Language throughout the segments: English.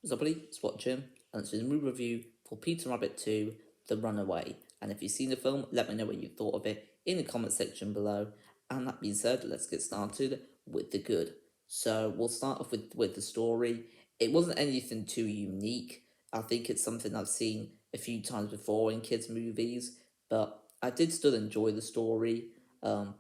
What's up, buddy? It's watching, and it's a movie review for Peter Rabbit 2, The Runaway. And if you've seen the film, let me know what you thought of it in the comment section below. And that being said, let's get started with the good. So we'll start off with the story. It wasn't anything too unique. I think it's something I've seen a few times before in kids' movies, but I did still enjoy the story. Um,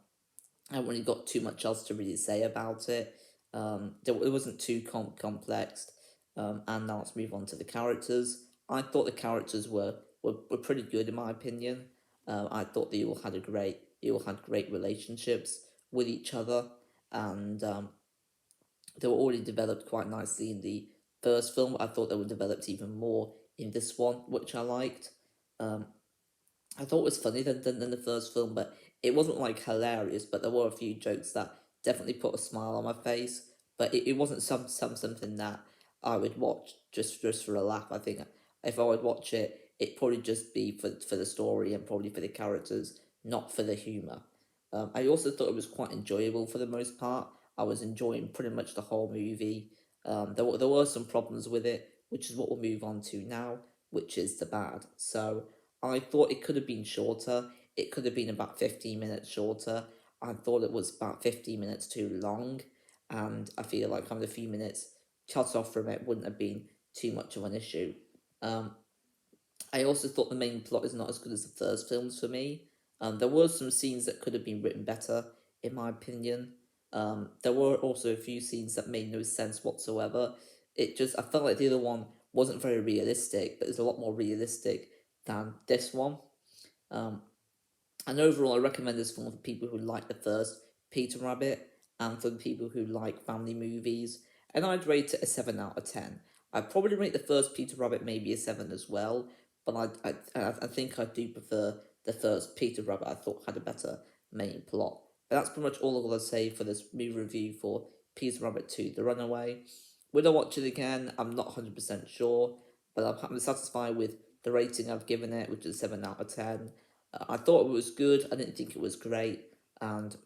I haven't really got too much else to really say about it. It wasn't too complex. And now let's move on to the characters. I thought the characters were pretty good in my opinion. I thought they all had great relationships with each other, and they were already developed quite nicely in the first film. I thought they were developed even more in this one, which I liked. Um, I thought it was funny than the first film, but it wasn't like hilarious. But there were a few jokes that definitely put a smile on my face. But it wasn't something that I would watch just for a laugh. I think if I would watch it, it'd probably just be for the story and probably for the characters, not for the humor. I also thought it was quite enjoyable for the most part. I was enjoying pretty much the whole movie. There were some problems with it, which is what we'll move on to now, which is the bad. So I thought it could have been shorter. It could have been about 15 minutes shorter. I thought it was about 15 minutes too long, and I feel like having a few minutes cut off from it wouldn't have been too much of an issue. Um, I also thought the main plot is not as good as the first films for me. There were some scenes that could have been written better, in my opinion. There were also a few scenes that made no sense whatsoever. I felt like the other one wasn't very realistic, but it's a lot more realistic than this one. Um, and overall, I recommend this film for people who like the first Peter Rabbit and for the people who like family movies. And I'd rate it a 7 out of 10. I'd probably rate the first Peter Rabbit maybe a 7 as well, but I think I do prefer the first Peter Rabbit. I thought had a better main plot. But that's pretty much all I'm going to say for this movie review for Peter Rabbit 2, The Runaway. Will I watch it again? I'm not 100% sure, but I'm satisfied with the rating I've given it, which is 7 out of 10. I thought it was good. I didn't think it was great. And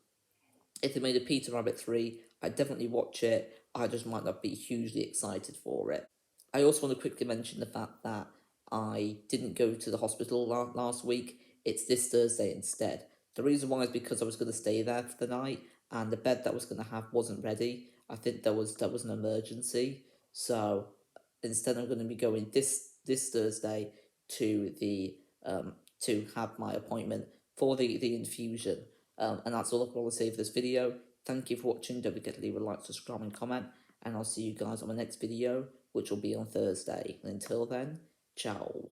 if they made a Peter Rabbit 3, I'd definitely watch it. I just might not be hugely excited for it. I also want to quickly mention the fact that I didn't go to the hospital last week. It's this Thursday instead. The reason why is because I was going to stay there for the night, and the bed that I was going to have wasn't ready. I think there was an emergency, so instead I'm going to be going this Thursday to the to have my appointment for the infusion. And that's all I want to say for this video. Thank you for watching. Don't forget to leave a like, subscribe, and comment. And I'll see you guys on the next video, which will be on Thursday. And until then, ciao.